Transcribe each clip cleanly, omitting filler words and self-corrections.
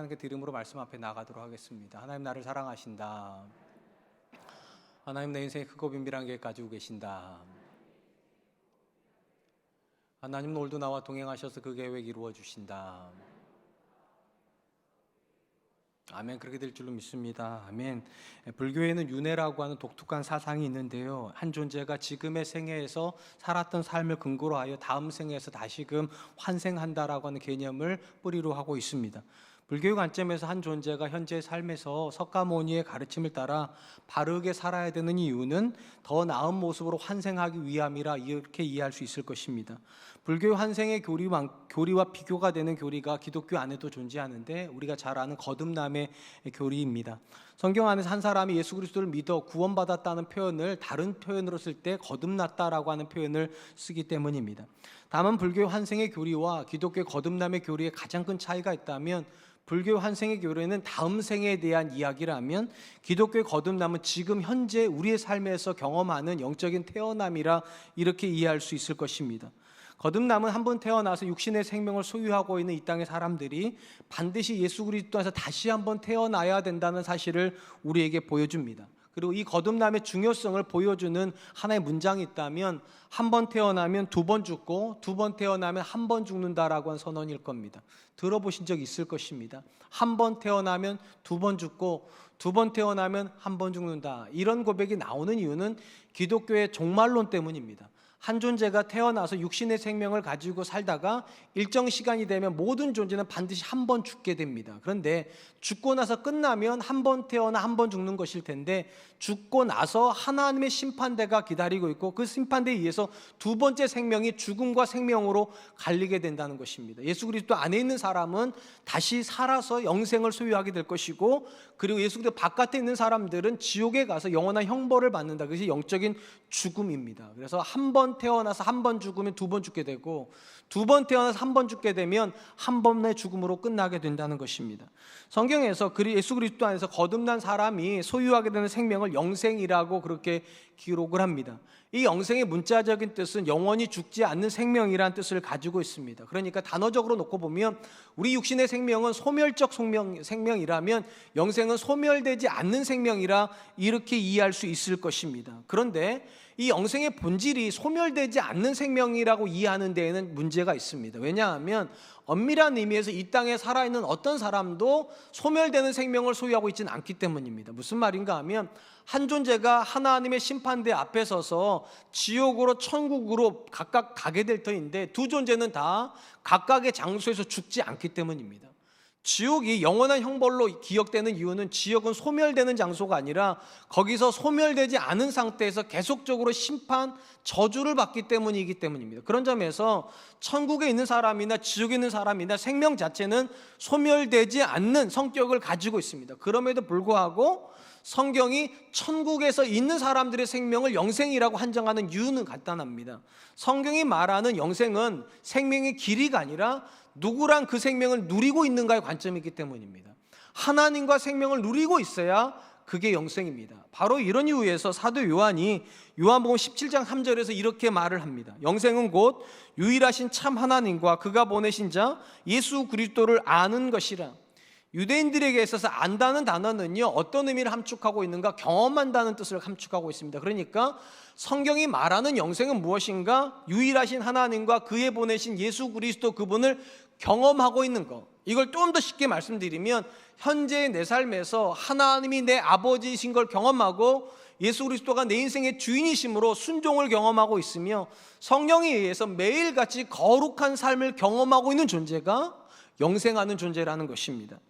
하나님께 드림으로 말씀 앞에 나가도록 하겠습니다. 하나님, 나를 사랑하신다. 하나님, 내 인생에 크고 비밀한 계획 가지고 계신다. 하나님, 오늘도 나와 동행하셔서 그 계획 이루어 주신다. 아멘. 그렇게 될 줄로 믿습니다. 아멘. 불교에는 윤회라고 하는 독특한 사상이 있는데요, 한 존재가 지금의 생애에서 살았던 삶을 근거로 하여 다음 생에서 다시금 환생한다라고 하는 개념을 뿌리로 하고 있습니다. 불교의 관점에서 한 존재가 현재의 삶에서 석가모니의 가르침을 따라 바르게 살아야 되는 이유는 더 나은 모습으로 환생하기 위함이라 이렇게 이해할 수 있을 것입니다. 불교의 환생의 교리와 비교가 되는 교리가 기독교 안에도 존재하는데, 우리가 잘 아는 거듭남의 교리입니다. 성경 안에서 한 사람이 예수 그리스도를 믿어 구원받았다는 표현을 다른 표현으로 쓸 때 거듭났다라고 하는 표현을 쓰기 때문입니다. 다만 불교의 환생의 교리와 기독교의 거듭남의 교리에 가장 큰 차이가 있다면, 불교 환생의 교리는 다음 생에 대한 이야기라면, 기독교의 거듭남은 지금 현재 우리의 삶에서 경험하는 영적인 태어남이라 이렇게 이해할 수 있을 것입니다. 거듭남은 한 번 태어나서 육신의 생명을 소유하고 있는 이 땅의 사람들이 반드시 예수 그리스도 안에서 다시 한번 태어나야 된다는 사실을 우리에게 보여줍니다. 그리고 이 거듭남의 중요성을 보여주는 하나의 문장이 있다면, 한 번 태어나면 두 번 죽고 두 번 태어나면 한 번 죽는다라고 한 선언일 겁니다. 들어보신 적 있을 것입니다. 한 번 태어나면 두 번 죽고 두 번 태어나면 한 번 죽는다. 이런 고백이 나오는 이유는 기독교의 종말론 때문입니다. 한 존재가 태어나서 육신의 생명을 가지고 살다가 일정 시간이 되면 모든 존재는 반드시 한 번 죽게 됩니다. 그런데 죽고 나서 끝나면 한 번 태어나 한 번 죽는 것일 텐데, 죽고 나서 하나님의 심판대가 기다리고 있고 그 심판대에 의해서 두 번째 생명이 죽음과 생명으로 갈리게 된다는 것입니다. 예수 그리스도 안에 있는 사람은 다시 살아서 영생을 소유하게 될 것이고, 그리고 예수 그리스도 바깥에 있는 사람들은 지옥에 가서 영원한 형벌을 받는다. 그것이 영적인 죽음입니다. 그래서 한 번 태어나서 한 번 죽으면 두 번 죽게 되고, 두 번 태어나서 한 번 죽게 되면 한 번의 죽음으로 끝나게 된다는 것입니다. 성경에서 예수 그리스도 안에서 거듭난 사람이 소유하게 되는 생명을 영생이라고 그렇게 기록을 합니다. 이 영생의 문자적인 뜻은 영원히 죽지 않는 생명이라는 뜻을 가지고 있습니다. 그러니까 단어적으로 놓고 보면, 우리 육신의 생명은 소멸적 생명이라면 영생은 소멸되지 않는 생명이라 이렇게 이해할 수 있을 것입니다. 그런데 이 영생의 본질이 소멸되지 않는 생명이라고 이해하는 데에는 문제가 있습니다. 왜냐하면 엄밀한 의미에서 이 땅에 살아있는 어떤 사람도 소멸되는 생명을 소유하고 있지는 않기 때문입니다. 무슨 말인가 하면, 한 존재가 하나님의 심판대 앞에 서서 지옥으로 천국으로 각각 가게 될 터인데, 두 존재는 다 각각의 장소에서 죽지 않기 때문입니다. 지옥이 영원한 형벌로 기억되는 이유는, 지옥은 소멸되는 장소가 아니라 거기서 소멸되지 않은 상태에서 계속적으로 심판, 저주를 받기 때문이기 때문입니다. 그런 점에서 천국에 있는 사람이나 지옥에 있는 사람이나 생명 자체는 소멸되지 않는 성격을 가지고 있습니다. 그럼에도 불구하고 성경이 천국에서 있는 사람들의 생명을 영생이라고 한정하는 이유는 간단합니다. 성경이 말하는 영생은 생명의 길이가 아니라 누구랑 그 생명을 누리고 있는가의 관점이기 때문입니다. 하나님과 생명을 누리고 있어야 그게 영생입니다. 바로 이런 이유에서 사도 요한이 요한복음 17장 3절에서 이렇게 말을 합니다. 영생은 곧 유일하신 참 하나님과 그가 보내신 자 예수 그리스도를 아는 것이라. 유대인들에게 있어서 안다는 단어는요, 어떤 의미를 함축하고 있는가? 경험한다는 뜻을 함축하고 있습니다. 그러니까 성경이 말하는 영생은 무엇인가? 유일하신 하나님과 그의 보내신 예수 그리스도 그분을 경험하고 있는 것. 이걸 좀 더 쉽게 말씀드리면, 현재의 내 삶에서 하나님이 내 아버지이신 걸 경험하고 예수 그리스도가 내 인생의 주인이심으로 순종을 경험하고 있으며, 성령에 의해서 매일같이 거룩한 삶을 경험하고 있는 존재가 영생하는 존재라는 것입니다.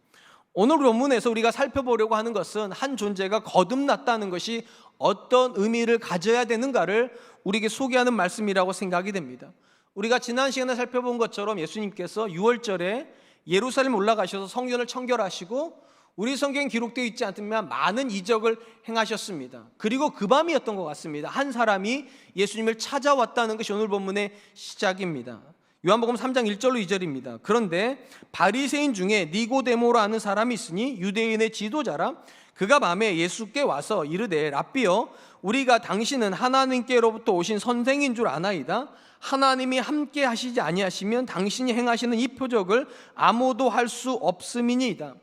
오늘 본문에서 우리가 살펴보려고 하는 것은, 한 존재가 거듭났다는 것이 어떤 의미를 가져야 되는가를 우리에게 소개하는 말씀이라고 생각이 됩니다. 우리가 지난 시간에 살펴본 것처럼 예수님께서 6월절에 예루살렘 올라가셔서 성전을 청결하시고, 우리 성경에 기록되어 있지 않지만 많은 이적을 행하셨습니다. 그리고 그 밤이었던 것 같습니다. 한 사람이 예수님을 찾아왔다는 것이 오늘 본문의 시작입니다. 요한복음 3장 1절로 2절입니다. 그런데 바리새인 중에 니고데모라 하는 사람이 있으니 유대인의 지도자라. 그가 밤에 예수께 와서 이르되, 랍비여, 우리가 당신은 하나님께로부터 오신 선생인 줄 아나이다. 하나님이 함께 하시지 아니하시면 당신이 행하시는 이 표적을 아무도 할 수 없음이니이다.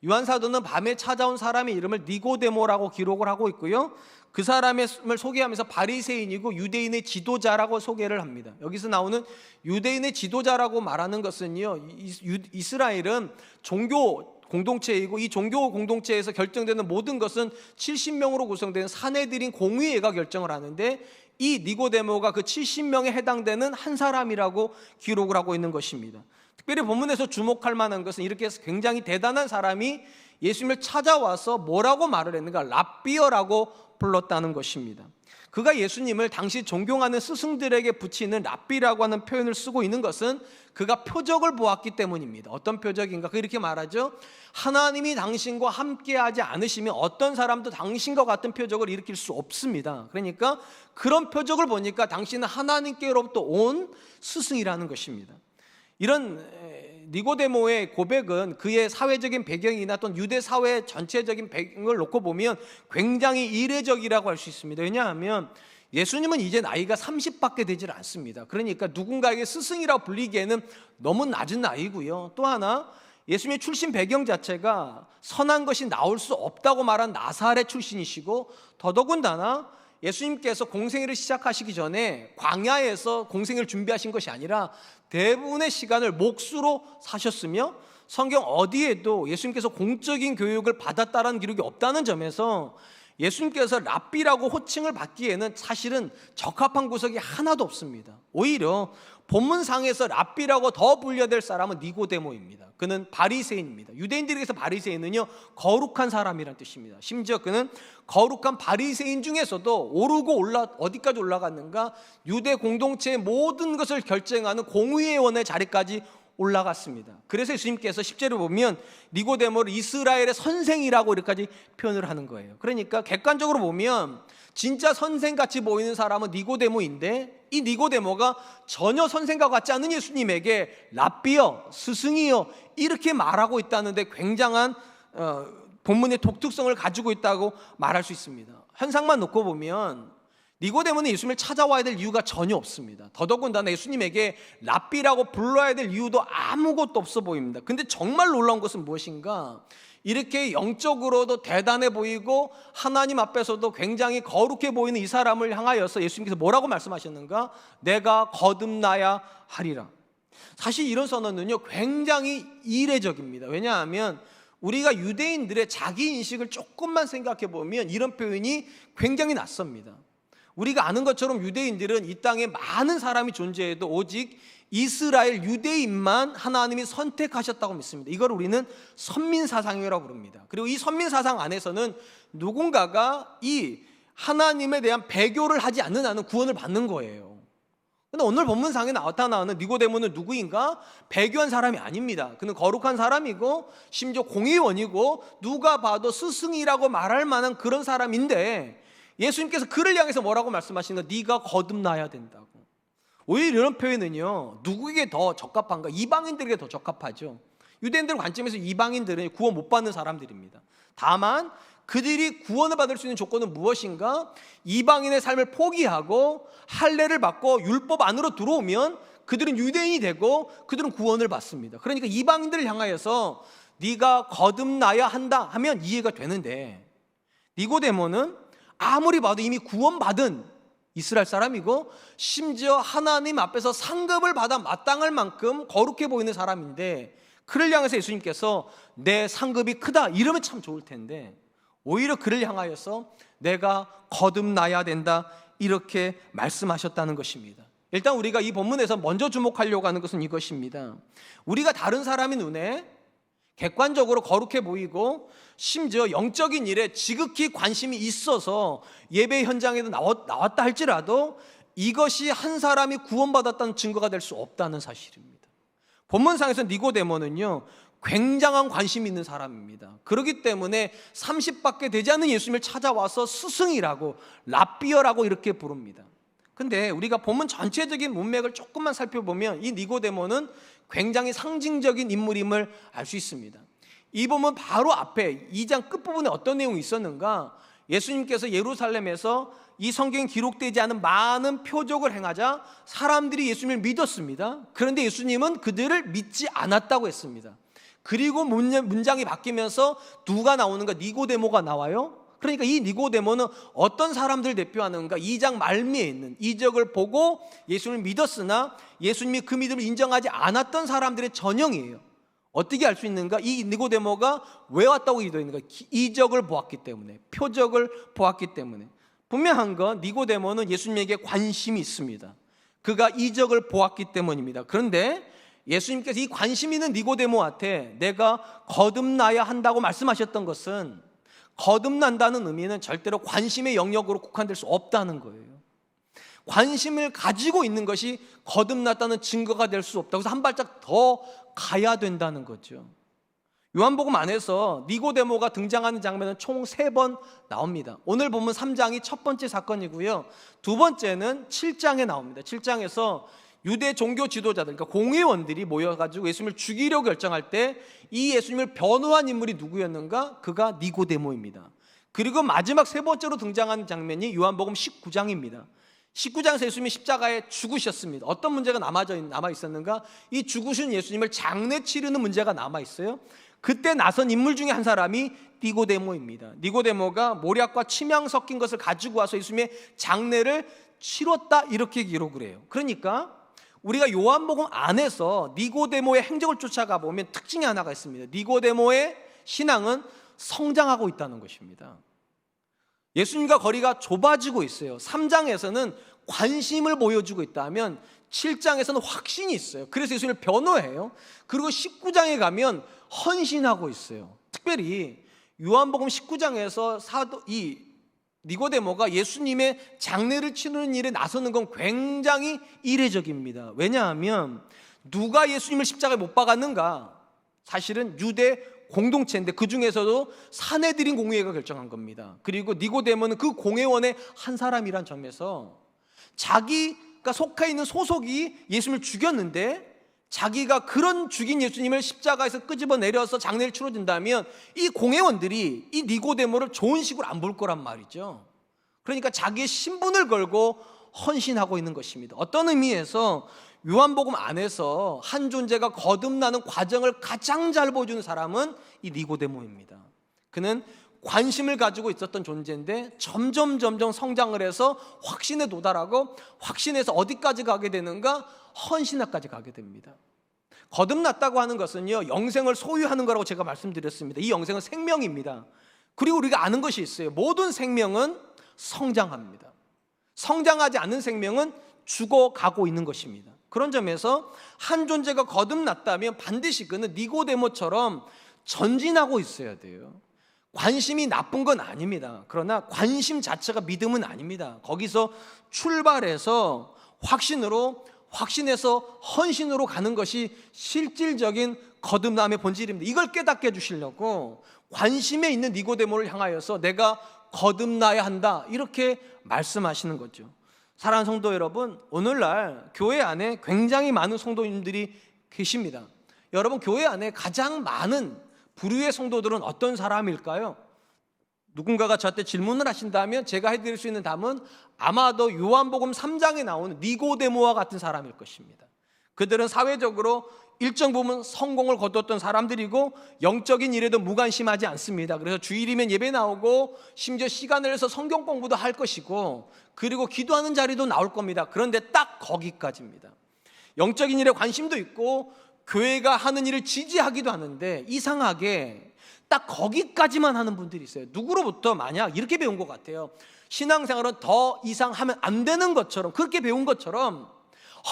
요한 사도는 밤에 찾아온 사람의 이름을 니고데모라고 기록을 하고 있고요. 그 사람을 소개하면서 바리새인이고 유대인의 지도자라고 소개를 합니다. 여기서 나오는 유대인의 지도자라고 말하는 것은요, 이스라엘은 종교 공동체이고 이 종교 공동체에서 결정되는 모든 것은 70명으로 구성된 사내들인 공의회가 결정을 하는데, 이 니고데모가 그 70명에 해당되는 한 사람이라고 기록을 하고 있는 것입니다. 특별히 본문에서 주목할 만한 것은 이렇게 굉장히 대단한 사람이 예수님을 찾아와서 뭐라고 말을 했는가? 랍비어라고 불렀다는 것입니다. 그가 예수님을 당시 존경하는 스승들에게 붙이는 랍비라고 하는 표현을 쓰고 있는 것은 그가 표적을 보았기 때문입니다. 어떤 표적인가? 그 이렇게 말하죠. 하나님이 당신과 함께하지 않으시면 어떤 사람도 당신과 같은 표적을 일으킬 수 없습니다. 그러니까 그런 표적을 보니까 당신은 하나님께로부터 온 스승이라는 것입니다. 이런 니고데모의 고백은 그의 사회적인 배경이나 또는 유대 사회 전체적인 배경을 놓고 보면 굉장히 이례적이라고 할 수 있습니다. 왜냐하면 예수님은 이제 나이가 30밖에 되질 않습니다. 그러니까 누군가에게 스승이라고 불리기에는 너무 낮은 나이고요. 또 하나, 예수님의 출신 배경 자체가 선한 것이 나올 수 없다고 말한 나사렛 출신이시고, 더더군다나 예수님께서 공생애를 시작하시기 전에 광야에서 공생애를 준비하신 것이 아니라 대부분의 시간을 몫으로 사셨으며, 성경 어디에도 예수님께서 공적인 교육을 받았다라는 기록이 없다는 점에서 예수님께서 랍비라고 호칭을 받기에는 사실은 적합한 구석이 하나도 없습니다. 오히려 본문상에서 랍비라고 더 불려야 될 사람은 니고데모입니다. 그는 바리새인입니다. 유대인들에게서 바리새인은요, 거룩한 사람이란 뜻입니다. 심지어 그는 거룩한 바리새인 중에서도 오르고 어디까지 올라갔는가? 유대 공동체의 모든 것을 결정하는 공의회원의 자리까지 올라갔습니다. 그래서 예수님께서 10절을 보면 니고데모를 이스라엘의 선생이라고 이렇게까지 표현을 하는 거예요. 그러니까 객관적으로 보면 진짜 선생같이 보이는 사람은 니고데모인데, 이 니고데모가 전혀 선생과 같지 않은 예수님에게 랍비여, 스승이여 이렇게 말하고 있다는데 굉장한 본문의 독특성을 가지고 있다고 말할 수 있습니다. 현상만 놓고 보면 니고데모는 예수님을 찾아와야 될 이유가 전혀 없습니다. 더더군다나 예수님에게 랍비라고 불러야 될 이유도 아무것도 없어 보입니다. 근데 정말 놀라운 것은 무엇인가? 이렇게 영적으로도 대단해 보이고 하나님 앞에서도 굉장히 거룩해 보이는 이 사람을 향하여서 예수님께서 뭐라고 말씀하셨는가? 내가 거듭나야 하리라. 사실 이런 선언은요, 굉장히 이례적입니다. 왜냐하면 우리가 유대인들의 자기 인식을 조금만 생각해 보면 이런 표현이 굉장히 낯섭니다. 우리가 아는 것처럼 유대인들은 이 땅에 많은 사람이 존재해도 오직 이스라엘 유대인만 하나님이 선택하셨다고 믿습니다. 이걸 우리는 선민사상이라고 부릅니다. 그리고 이 선민사상 안에서는 누군가가 이 하나님에 대한 배교를 하지 않는 한은 구원을 받는 거예요. 그런데 오늘 본문상에 나타나는 니고데모는 누구인가? 배교한 사람이 아닙니다. 그는 거룩한 사람이고 심지어 공의원이고 누가 봐도 스승이라고 말할 만한 그런 사람인데, 예수님께서 그를 향해서 뭐라고 말씀하시는가? 네가 거듭나야 된다고. 오히려 이런 표현은요, 누구에게 더 적합한가? 이방인들에게 더 적합하죠. 유대인들 관점에서 이방인들은 구원 못 받는 사람들입니다. 다만 그들이 구원을 받을 수 있는 조건은 무엇인가? 이방인의 삶을 포기하고 할례를 받고 율법 안으로 들어오면 그들은 유대인이 되고 그들은 구원을 받습니다. 그러니까 이방인들을 향하여서 네가 거듭나야 한다 하면 이해가 되는데, 니고데모는 아무리 봐도 이미 구원받은 이스라엘 사람이고 심지어 하나님 앞에서 상급을 받아 마땅할 만큼 거룩해 보이는 사람인데, 그를 향해서 예수님께서 내 상급이 크다 이러면 참 좋을 텐데 오히려 그를 향하여서 내가 거듭나야 된다 이렇게 말씀하셨다는 것입니다. 일단 우리가 이 본문에서 먼저 주목하려고 하는 것은 이것입니다. 우리가 다른 사람의 눈에 객관적으로 거룩해 보이고 심지어 영적인 일에 지극히 관심이 있어서 예배 현장에도 나왔다 할지라도 이것이 한 사람이 구원받았다는 증거가 될 수 없다는 사실입니다. 본문상에서 니고데모는요, 굉장한 관심이 있는 사람입니다. 그렇기 때문에 30밖에 되지 않는 예수님을 찾아와서 스승이라고, 랍비어라고 이렇게 부릅니다. 근데 우리가 본문 전체적인 문맥을 조금만 살펴보면 이 니고데모는 굉장히 상징적인 인물임을 알 수 있습니다. 이 본문 바로 앞에 2장 끝부분에 어떤 내용이 있었는가? 예수님께서 예루살렘에서 이 성경에 기록되지 않은 많은 표적을 행하자 사람들이 예수님을 믿었습니다. 그런데 예수님은 그들을 믿지 않았다고 했습니다. 그리고 문장이 바뀌면서 누가 나오는가? 니고데모가 나와요. 그러니까 이 니고데모는 어떤 사람들을 대표하는가? 2장 말미에 있는 이적을 보고 예수님을 믿었으나 예수님이 그 믿음을 인정하지 않았던 사람들의 전형이에요. 어떻게 알 수 있는가? 이 니고데모가 왜 왔다고 기도했는가? 이적을 보았기 때문에, 표적을 보았기 때문에. 분명한 건 니고데모는 예수님에게 관심이 있습니다. 그가 이적을 보았기 때문입니다. 그런데 예수님께서 이 관심 있는 니고데모한테 내가 거듭나야 한다고 말씀하셨던 것은, 거듭난다는 의미는 절대로 관심의 영역으로 국한될 수 없다는 거예요. 관심을 가지고 있는 것이 거듭났다는 증거가 될 수 없다고 해서 한 발짝 더 가야 된다는 거죠. 요한복음 안에서 니고데모가 등장하는 장면은 총 3번 나옵니다. 오늘 보면 3장이 첫 번째 사건이고요, 두 번째는 7장에 나옵니다. 7장에서 유대 종교 지도자들, 그러니까 공회원들이 모여가지고 예수님을 죽이려고 결정할 때 이 예수님을 변호한 인물이 누구였는가? 그가 니고데모입니다. 그리고 마지막 세 번째로 등장하는 장면이 요한복음 19장입니다. 19장에서 예수님이 십자가에 죽으셨습니다. 어떤 문제가 남아있었는가? 이 죽으신 예수님을 장례 치르는 문제가 남아있어요. 그때 나선 인물 중에 한 사람이 니고데모입니다. 니고데모가 모략과 침향 섞인 것을 가지고 와서 예수님의 장례를 치렀다, 이렇게 기록을 해요. 그러니까 우리가 요한복음 안에서 니고데모의 행적을 쫓아가 보면 특징이 하나가 있습니다. 니고데모의 신앙은 성장하고 있다는 것입니다. 예수님과 거리가 좁아지고 있어요. 3장에서는 관심을 보여주고 있다면 7장에서는 확신이 있어요. 그래서 예수님을 변호해요. 그리고 19장에 가면 헌신하고 있어요. 특별히 요한복음 19장에서 이 니고데모가 예수님의 장례를 치르는 일에 나서는 건 굉장히 이례적입니다. 왜냐하면 누가 예수님을 십자가에 못 박았는가? 사실은 유대 공동체인데 그 중에서도 산헤드린 공회가 결정한 겁니다. 그리고 니고데모는 그 공회원의 한 사람이란 점에서 자기가 속해 있는 소속이 예수님을 죽였는데 자기가 그런 죽인 예수님을 십자가에서 끄집어 내려서 장례를 치러준다면 이 공회원들이 이 니고데모를 좋은 식으로 안 볼 거란 말이죠. 그러니까 자기의 신분을 걸고 헌신하고 있는 것입니다. 어떤 의미에서 요한복음 안에서 한 존재가 거듭나는 과정을 가장 잘 보여주는 사람은 이 니고데모입니다. 그는 관심을 가지고 있었던 존재인데 점점 성장을 해서 확신에 도달하고, 확신에서 어디까지 가게 되는가? 헌신하까지 가게 됩니다. 거듭났다고 하는 것은요, 영생을 소유하는 거라고 제가 말씀드렸습니다. 이 영생은 생명입니다. 그리고 우리가 아는 것이 있어요. 모든 생명은 성장합니다. 성장하지 않는 생명은 죽어가고 있는 것입니다. 그런 점에서 한 존재가 거듭났다면 반드시 그는 니고데모처럼 전진하고 있어야 돼요. 관심이 나쁜 건 아닙니다. 그러나 관심 자체가 믿음은 아닙니다. 거기서 출발해서 확신해서 헌신으로 가는 것이 실질적인 거듭남의 본질입니다. 이걸 깨닫게 해주시려고 관심에 있는 니고데모를 향하여서 내가 거듭나야 한다, 이렇게 말씀하시는 거죠. 사랑하는 성도 여러분, 오늘날 교회 안에 굉장히 많은 성도님들이 계십니다. 여러분, 교회 안에 가장 많은 부류의 성도들은 어떤 사람일까요? 누군가가 저한테 질문을 하신다면 제가 해드릴 수 있는 답은 아마도 요한복음 3장에 나오는 니고데모와 같은 사람일 것입니다. 그들은 사회적으로 일정 부분 성공을 거뒀던 사람들이고 영적인 일에도 무관심하지 않습니다. 그래서 주일이면 예배 나오고 심지어 시간을 내서 성경 공부도 할 것이고 그리고 기도하는 자리도 나올 겁니다. 그런데 딱 거기까지입니다. 영적인 일에 관심도 있고 교회가 하는 일을 지지하기도 하는데 이상하게 딱 거기까지만 하는 분들이 있어요. 누구로부터 만약 이렇게 배운 것 같아요. 신앙생활은 더 이상 하면 안 되는 것처럼, 그렇게 배운 것처럼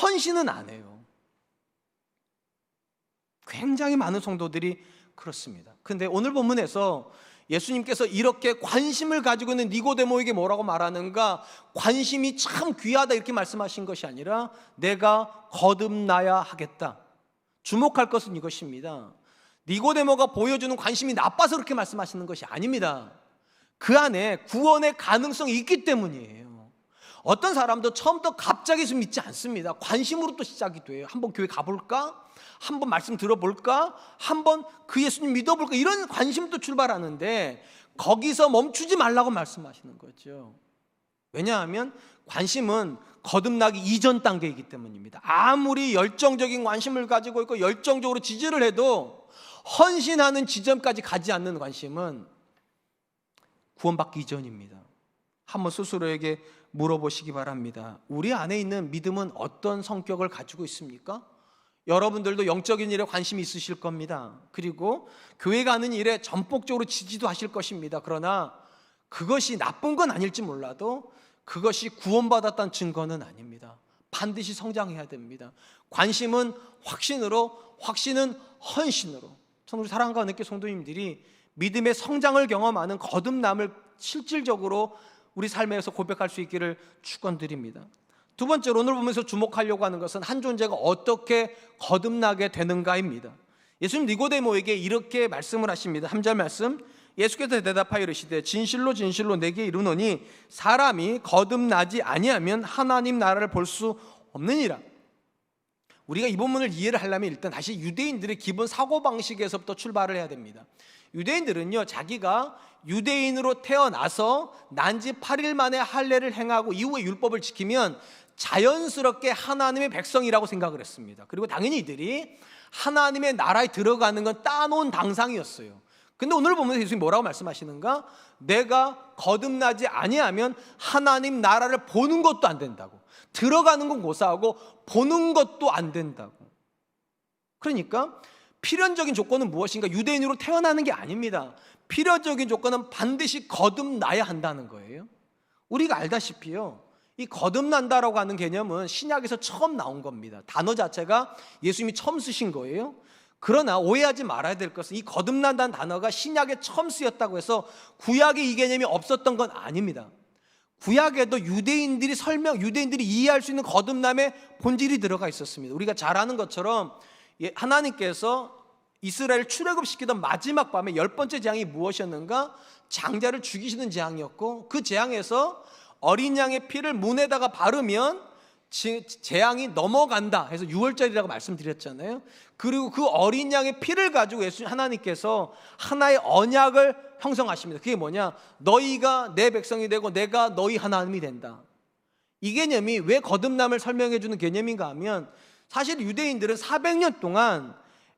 헌신은 안 해요. 굉장히 많은 성도들이 그렇습니다. 그런데 오늘 본문에서 예수님께서 이렇게 관심을 가지고 있는 니고데모에게 뭐라고 말하는가? 관심이 참 귀하다, 이렇게 말씀하신 것이 아니라 내가 거듭나야 하겠다. 주목할 것은 이것입니다. 니고데모가 보여주는 관심이 나빠서 그렇게 말씀하시는 것이 아닙니다. 그 안에 구원의 가능성이 있기 때문이에요. 어떤 사람도 처음부터 갑자기 좀 믿지 않습니다. 관심으로 또 시작이 돼요. 한번 교회 가볼까? 한번 말씀 들어볼까? 한번 그 예수님 믿어볼까? 이런 관심도 출발하는데 거기서 멈추지 말라고 말씀하시는 거죠. 왜냐하면 관심은 거듭나기 이전 단계이기 때문입니다. 아무리 열정적인 관심을 가지고 있고 열정적으로 지지를 해도 헌신하는 지점까지 가지 않는 관심은 구원받기 이전입니다. 한번 스스로에게 물어보시기 바랍니다. 우리 안에 있는 믿음은 어떤 성격을 가지고 있습니까? 여러분들도 영적인 일에 관심이 있으실 겁니다. 그리고 교회 가는 일에 전폭적으로 지지도 하실 것입니다. 그러나 그것이 나쁜 건 아닐지 몰라도 그것이 구원받았다는 증거는 아닙니다. 반드시 성장해야 됩니다. 관심은 확신으로, 확신은 헌신으로. 저는 우리 사랑과 은혜교회 성도님들이 믿음의 성장을 경험하는 거듭남을 실질적으로 우리 삶에서 고백할 수 있기를 축원드립니다. 두 번째로 오늘 보면서 주목하려고 하는 것은 한 존재가 어떻게 거듭나게 되는가입니다. 예수님 니고데모에게 이렇게 말씀을 하십니다. 3절 말씀, 예수께서 대답하여 이르시되 진실로 진실로 내게 이르노니 사람이 거듭나지 아니하면 하나님 나라를 볼 수 없느니라. 우리가 이 본문을 이해를 하려면 일단 다시 유대인들의 기본 사고방식에서부터 출발을 해야 됩니다. 유대인들은요, 자기가 유대인으로 태어나서 난지 8일 만에 할례를 행하고 이후에 율법을 지키면 자연스럽게 하나님의 백성이라고 생각을 했습니다. 그리고 당연히 이들이 하나님의 나라에 들어가는 건 따놓은 당상이었어요. 근데 오늘 보면서 예수님이 뭐라고 말씀하시는가? 내가 거듭나지 아니하면 하나님 나라를 보는 것도 안 된다고. 들어가는 건 고사하고 보는 것도 안 된다고. 그러니까 필연적인 조건은 무엇인가? 유대인으로 태어나는 게 아닙니다. 필연적인 조건은 반드시 거듭나야 한다는 거예요. 우리가 알다시피요, 이 거듭난다라고 하는 개념은 신약에서 처음 나온 겁니다. 단어 자체가 예수님이 처음 쓰신 거예요. 그러나 오해하지 말아야 될 것은 이 거듭난다는 단어가 신약에 처음 쓰였다고 해서 구약에 이 개념이 없었던 건 아닙니다. 구약에도 유대인들이 이해할 수 있는 거듭남의 본질이 들어가 있었습니다. 우리가 잘 아는 것처럼 하나님께서 이스라엘 출애굽시키던 마지막 밤에 10번째 재앙이 무엇이었는가? 장자를 죽이시는 재앙이었고, 그 재앙에서 어린 양의 피를 문에다가 바르면 재앙이 넘어간다 해서 6월절이라고 말씀드렸잖아요. 그리고 그 어린 양의 피를 가지고 하나님께서 하나의 언약을 형성하십니다. 그게 뭐냐? 너희가 내 백성이 되고 내가 너희 하나님이 된다. 이 개념이 왜 거듭남을 설명해 주는 개념인가 하면, 사실 유대인들은 400년 동안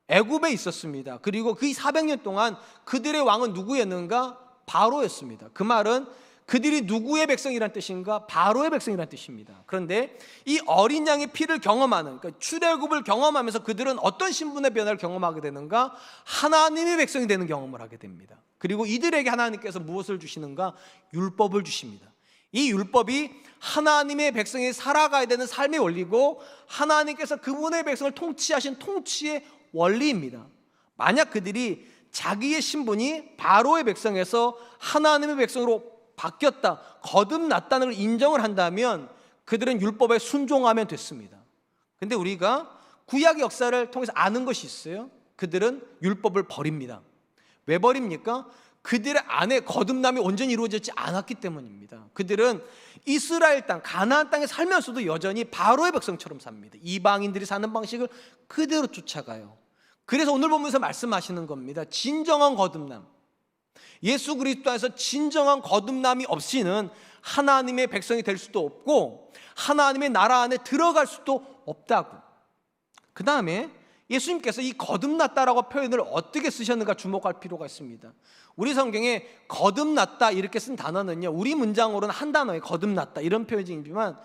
애굽에 있었습니다. 그리고 그 400년 동안 그들의 왕은 누구였는가? 바로였습니다. 그 말은 그들이 누구의 백성이란 뜻인가? 바로의 백성이란 뜻입니다. 그런데 이 어린 양의 피를 경험하는, 그러니까 출애굽을 경험하면서 그들은 어떤 신분의 변화를 경험하게 되는가? 하나님의 백성이 되는 경험을 하게 됩니다. 그리고 이들에게 하나님께서 무엇을 주시는가? 율법을 주십니다. 이 율법이 하나님의 백성이 살아가야 되는 삶의 원리고, 하나님께서 그분의 백성을 통치하신 통치의 원리입니다. 만약 그들이 자기의 신분이 바로의 백성에서 하나님의 백성으로 바뀌었다, 거듭났다는 걸 인정을 한다면 그들은 율법에 순종하면 됐습니다. 근데 우리가 구약의 역사를 통해서 아는 것이 있어요. 그들은 율법을 버립니다. 왜 버립니까? 그들의 안에 거듭남이 온전히 이루어지지 않았기 때문입니다. 그들은 이스라엘 땅, 가나안 땅에 살면서도 여전히 바로의 백성처럼 삽니다. 이방인들이 사는 방식을 그대로 쫓아가요. 그래서 오늘 보면서 말씀하시는 겁니다. 진정한 거듭남, 예수 그리스도 안에서 진정한 거듭남이 없이는 하나님의 백성이 될 수도 없고 하나님의 나라 안에 들어갈 수도 없다고. 그 다음에 예수님께서 이 거듭났다라고 표현을 어떻게 쓰셨는가 주목할 필요가 있습니다. 우리 성경에 거듭났다 이렇게 쓴 단어는요, 우리 문장으로는 한 단어에 거듭났다 이런 표현이지만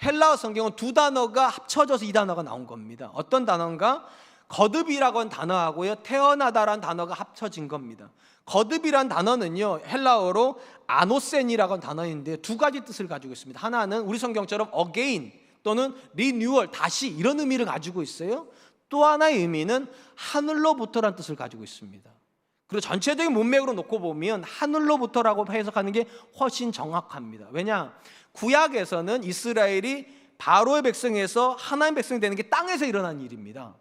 헬라어 성경은 두 단어가 합쳐져서 이 단어가 나온 겁니다. 어떤 단어인가? 거듭이라고 하는 단어하고요, 태어나다라는 단어가 합쳐진 겁니다. 거듭이란 단어는요, 헬라어로 아노센이라고 하는 단어인데 두 가지 뜻을 가지고 있습니다. 하나는 우리 성경처럼 again 또는 renewal, 다시 이런 의미를 가지고 있어요. 또 하나의 의미는 하늘로부터라는 뜻을 가지고 있습니다. 그리고 전체적인 문맥으로 놓고 보면 하늘로부터라고 해석하는 게 훨씬 정확합니다. 왜냐? 구약에서는 이스라엘이 바로의 백성에서 하나님의 백성이 되는 게 땅에서 일어난 일입니다.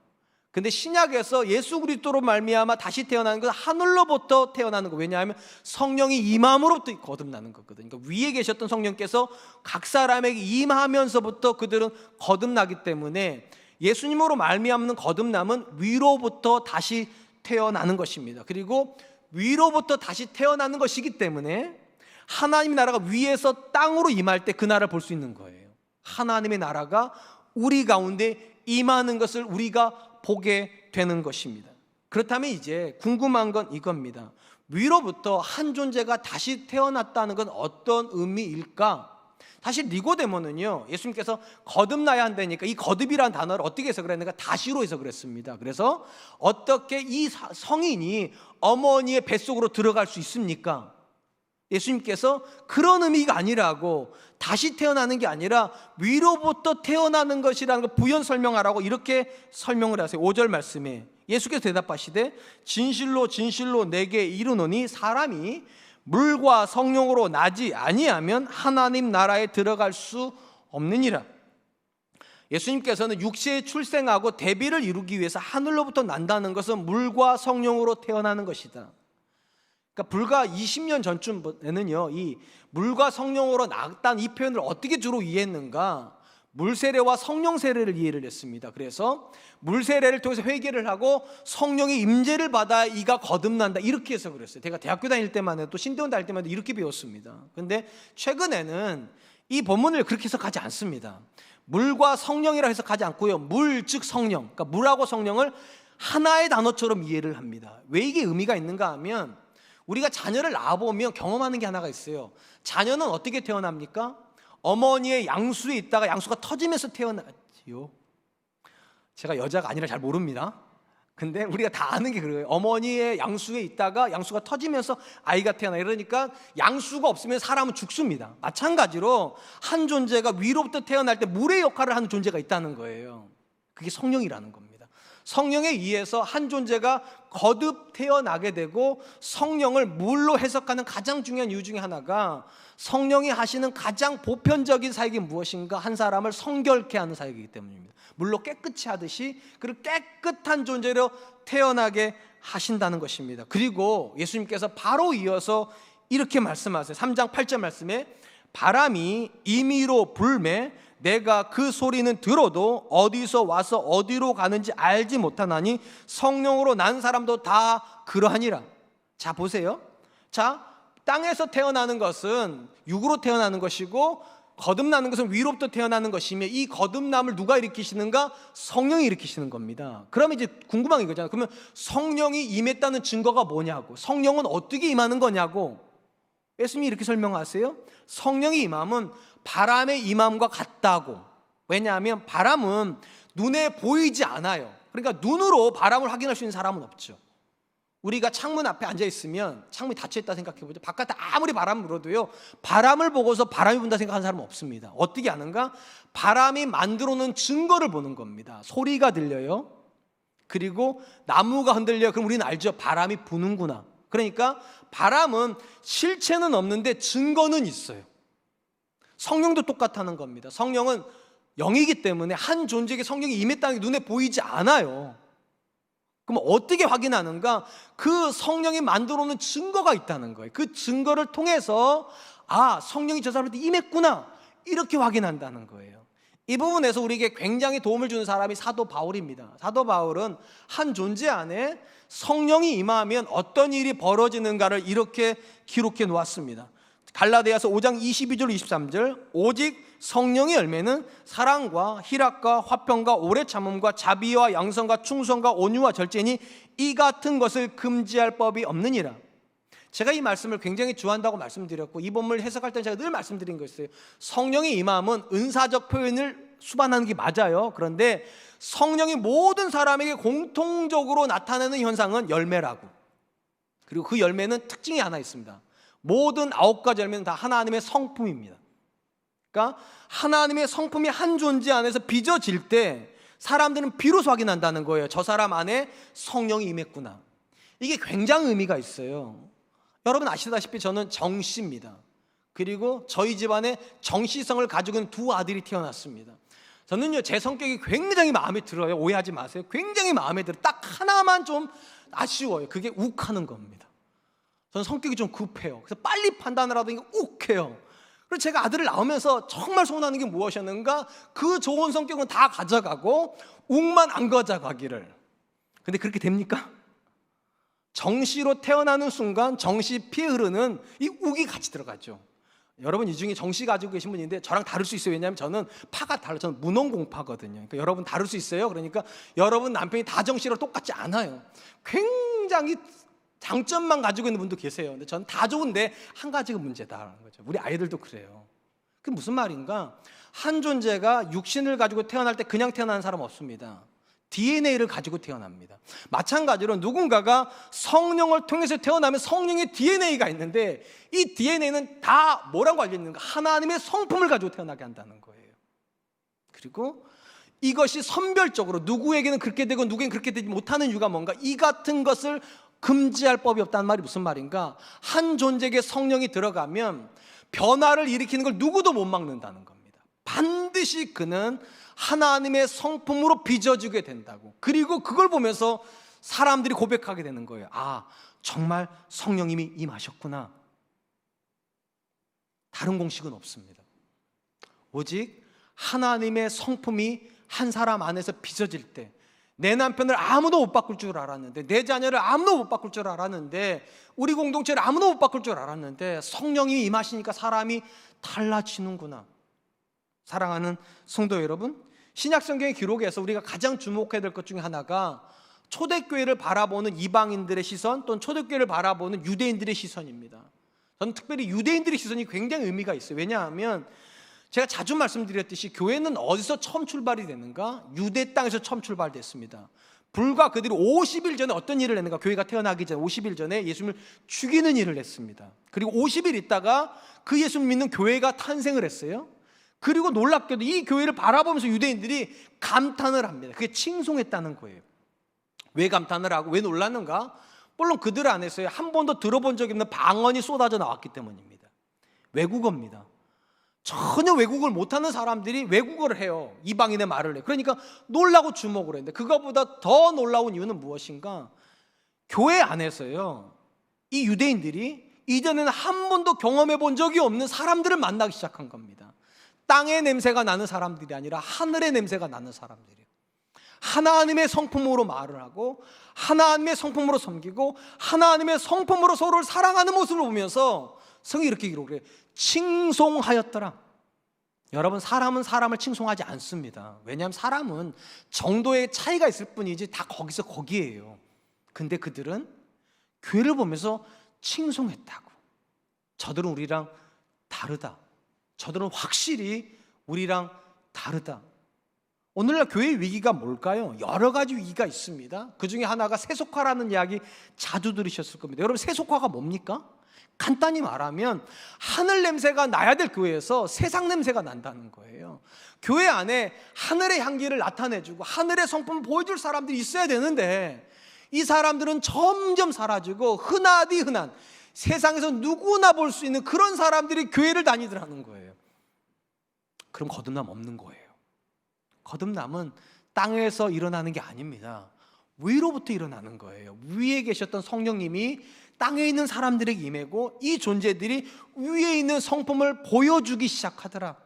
근데 신약에서 예수 그리스도로 말미암아 다시 태어나는 건 하늘로부터 태어나는 거. 왜냐하면 성령이 임함으로부터 거듭나는 거거든요. 그러니까 위에 계셨던 성령께서 각 사람에게 임하면서부터 그들은 거듭나기 때문에 예수님으로 말미암는 거듭남은 위로부터 다시 태어나는 것입니다. 그리고 위로부터 다시 태어나는 것이기 때문에 하나님의 나라가 위에서 땅으로 임할 때 그 나라를 볼 수 있는 거예요. 하나님의 나라가 우리 가운데 임하는 것을 우리가 보게 되는 것입니다. 그렇다면 이제 궁금한 건 이겁니다. 위로부터 한 존재가 다시 태어났다는 건 어떤 의미일까? 사실 니고데모는요, 예수님께서 거듭나야 한다니까 이 거듭이라는 단어를 어떻게 해석을 했는가? 다시로 해석을 했습니다. 그래서 어떻게 이 성인이 어머니의 뱃속으로 들어갈 수 있습니까? 예수님께서 그런 의미가 아니라고, 다시 태어나는 게 아니라 위로부터 태어나는 것이라는 걸 부연 설명하라고 이렇게 설명을 하세요. 5절 말씀에 예수께서 대답하시되 진실로 진실로 내게 이르노니 사람이 물과 성령으로 나지 아니하면 하나님 나라에 들어갈 수 없느니라. 예수님께서는 육체에 출생하고 대비를 이루기 위해서 하늘로부터 난다는 것은 물과 성령으로 태어나는 것이다. 그러니까 불과 20년 전쯤에는요, 이 물과 성령으로 낳았다는 이 표현을 어떻게 주로 이해했는가? 물 세례와 성령 세례를 이해를 했습니다. 그래서 물 세례를 통해서 회개를 하고 성령의 임재를 받아 이가 거듭난다, 이렇게 해석을 했어요. 제가 대학교 다닐 때만 해도, 신대원 다닐 때만 해도 이렇게 배웠습니다. 그런데 최근에는 이 본문을 그렇게 해석하지 않습니다. 물과 성령이라 해석하지 않고요, 물 즉 성령, 그러니까 물하고 성령을 하나의 단어처럼 이해를 합니다. 왜 이게 의미가 있는가 하면, 우리가 자녀를 낳아보면 경험하는 게 하나가 있어요. 자녀는 어떻게 태어납니까? 어머니의 양수에 있다가 양수가 터지면서 태어나지요. 제가 여자가 아니라 잘 모릅니다. 근데 우리가 다 아는 게 그래요. 어머니의 양수에 있다가 양수가 터지면서 아이가 태어나. 이러니까 양수가 없으면 사람은 죽습니다. 마찬가지로 한 존재가 위로부터 태어날 때 물의 역할을 하는 존재가 있다는 거예요. 그게 성령이라는 겁니다. 성령에 의해서 한 존재가 거듭 태어나게 되고, 성령을 물로 해석하는 가장 중요한 이유 중에 하나가 성령이 하시는 가장 보편적인 사역이 무엇인가? 한 사람을 성결케 하는 사역이기 때문입니다. 물로 깨끗이 하듯이 그리고 깨끗한 존재로 태어나게 하신다는 것입니다. 그리고 예수님께서 바로 이어서 이렇게 말씀하세요. 3장 8절 말씀에 바람이 임의로 불매 내가 그 소리는 들어도 어디서 와서 어디로 가는지 알지 못하나니 성령으로 난 사람도 다 그러하니라. 자, 보세요. 자, 땅에서 태어나는 것은 육으로 태어나는 것이고, 거듭나는 것은 위로부터 태어나는 것이며, 이 거듭남을 누가 일으키시는가? 성령이 일으키시는 겁니다. 그러면 이제 궁금한 게 이거잖아요. 그러면 성령이 임했다는 증거가 뭐냐고, 성령은 어떻게 임하는 거냐고, 예수님이 이렇게 설명하세요. 성령의 임함은 바람의 임함과 같다고. 왜냐하면 바람은 눈에 보이지 않아요. 그러니까 눈으로 바람을 확인할 수 있는 사람은 없죠. 우리가 창문 앞에 앉아 있으면 창문이 닫혀있다 생각해보죠. 바깥에 아무리 바람을 불어도요, 바람을 보고서 바람이 분다 생각하는 사람은 없습니다. 어떻게 아는가? 바람이 만들어 놓은 증거를 보는 겁니다. 소리가 들려요. 그리고 나무가 흔들려요. 그럼 우리는 알죠. 바람이 부는구나. 그러니까 바람은 실체는 없는데 증거는 있어요. 성령도 똑같다는 겁니다. 성령은 영이기 때문에 한 존재에게 성령이 임했다는 게 눈에 보이지 않아요. 그럼 어떻게 확인하는가? 그 성령이 만들어 놓은 증거가 있다는 거예요. 그 증거를 통해서 아, 성령이 저 사람한테 임했구나, 이렇게 확인한다는 거예요. 이 부분에서 우리에게 굉장히 도움을 주는 사람이 사도 바울입니다. 사도 바울은 한 존재 안에 성령이 임하면 어떤 일이 벌어지는가를 이렇게 기록해 놓았습니다. 갈라디아서 5장 22절 23절 오직 성령의 열매는 사랑과 희락과 화평과 오래 참음과 자비와 양선과 충성과 온유와 절제니 이 같은 것을 금지할 법이 없느니라. 제가 이 말씀을 굉장히 좋아한다고 말씀드렸고, 이 본문을 해석할 때 제가 늘 말씀드린 거 있어요. 성령의 임함은 은사적 표현을 수반하는 게 맞아요. 그런데 성령이 모든 사람에게 공통적으로 나타내는 현상은 열매라고. 그리고 그 열매는 특징이 하나 있습니다. 모든 9가지 열매는 다 하나님의 성품입니다. 그러니까 하나님의 성품이 한 존재 안에서 빚어질 때 사람들은 비로소 확인한다는 거예요. 저 사람 안에 성령이 임했구나. 이게 굉장히 의미가 있어요. 여러분 아시다시피 저는 정씨입니다. 그리고 저희 집안에 정씨성을 가지고 있는 두 아들이 태어났습니다. 저는요, 제 성격이 굉장히 마음에 들어요. 오해하지 마세요. 굉장히 마음에 들어요. 딱 하나만 좀 아쉬워요. 그게 욱하는 겁니다. 저는 성격이 좀 급해요. 그래서 빨리 판단을 하더니 욱해요. 그래서 제가 아들을 낳으면서 정말 소원하는 게 무엇이었는가? 그 좋은 성격은 다 가져가고 욱만 안 가져가기를. 근데 그렇게 됩니까? 정씨로 태어나는 순간 정씨 피에 흐르는 이 욱이 같이 들어가죠. 여러분 이 중에 정시 가지고 계신 분인데 저랑 다를 수 있어요. 왜냐하면 저는 파가 달라요. 저는 문홍공파거든요. 그러니까 여러분 다를 수 있어요. 그러니까 여러분 남편이 다 정시랑 똑같지 않아요. 굉장히 장점만 가지고 있는 분도 계세요. 근데 저는 다 좋은데 한 가지가 문제다라는 거죠. 우리 아이들도 그래요. 그게 무슨 말인가? 한 존재가 육신을 가지고 태어날 때 그냥 태어나는 사람 없습니다. DNA를 가지고 태어납니다. 마찬가지로 누군가가 성령을 통해서 태어나면 성령의 DNA가 있는데 이 DNA는 다 뭐라고 알려 있는가? 하나님의 성품을 가지고 태어나게 한다는 거예요. 그리고 이것이 선별적으로 누구에게는 그렇게 되고 누구에게는 그렇게 되지 못하는 이유가 뭔가? 이 같은 것을 금지할 법이 없다는 말이 무슨 말인가? 한 존재에게 성령이 들어가면 변화를 일으키는 걸 누구도 못 막는다는 겁니다. 반드시 그는 하나님의 성품으로 빚어지게 된다고. 그리고 그걸 보면서 사람들이 고백하게 되는 거예요. 아, 정말 성령님이 임하셨구나. 다른 공식은 없습니다. 오직 하나님의 성품이 한 사람 안에서 빚어질 때, 내 남편을 아무도 못 바꿀 줄 알았는데, 내 자녀를 아무도 못 바꿀 줄 알았는데, 우리 공동체를 아무도 못 바꿀 줄 알았는데 성령이 임하시니까 사람이 달라지는구나. 사랑하는 성도 여러분, 신약성경의 기록에서 우리가 가장 주목해야 될 것 중에 하나가 초대교회를 바라보는 이방인들의 시선 또는 초대교회를 바라보는 유대인들의 시선입니다. 저는 특별히 유대인들의 시선이 굉장히 의미가 있어요. 왜냐하면 제가 자주 말씀드렸듯이 교회는 어디서 처음 출발이 되는가? 유대 땅에서 처음 출발됐습니다. 불과 그들이 50일 전에 어떤 일을 했는가? 교회가 태어나기 전에 50일 전에 예수님을 죽이는 일을 했습니다. 그리고 50일 있다가 그 예수님 믿는 교회가 탄생을 했어요. 그리고 놀랍게도 이 교회를 바라보면서 유대인들이 감탄을 합니다. 그게 칭송했다는 거예요. 왜 감탄을 하고 왜 놀랐는가? 물론 그들 안에서 한 번도 들어본 적이 없는 방언이 쏟아져 나왔기 때문입니다. 외국어입니다. 전혀 외국어를 못하는 사람들이 외국어를 해요. 이방인의 말을 해요. 그러니까 놀라고 주목을 했는데, 그것보다 더 놀라운 이유는 무엇인가? 교회 안에서요, 이 유대인들이 이전에는 한 번도 경험해 본 적이 없는 사람들을 만나기 시작한 겁니다. 땅의 냄새가 나는 사람들이 아니라 하늘의 냄새가 나는 사람들이에요. 하나님의 성품으로 말을 하고 하나님의 성품으로 섬기고 하나님의 성품으로 서로를 사랑하는 모습을 보면서 성이 이렇게 기록을 해요. 칭송하였더라. 여러분, 사람은 사람을 칭송하지 않습니다. 왜냐하면 사람은 정도의 차이가 있을 뿐이지 다 거기서 거기에요. 근데 그들은 교회를 보면서 칭송했다고. 저들은 우리랑 다르다. 저들은 확실히 우리랑 다르다. 오늘날 교회의 위기가 뭘까요? 여러 가지 위기가 있습니다. 그 중에 하나가 세속화라는 이야기 자주 들으셨을 겁니다. 여러분, 세속화가 뭡니까? 간단히 말하면 하늘 냄새가 나야 될 교회에서 세상 냄새가 난다는 거예요. 교회 안에 하늘의 향기를 나타내주고 하늘의 성품을 보여줄 사람들이 있어야 되는데 이 사람들은 점점 사라지고 흔하디 흔한 세상에서 누구나 볼 수 있는 그런 사람들이 교회를 다니더라는 거예요. 그럼 거듭남 없는 거예요. 거듭남은 땅에서 일어나는 게 아닙니다. 위로부터 일어나는 거예요. 위에 계셨던 성령님이 땅에 있는 사람들에게 임하고 이 존재들이 위에 있는 성품을 보여주기 시작하더라.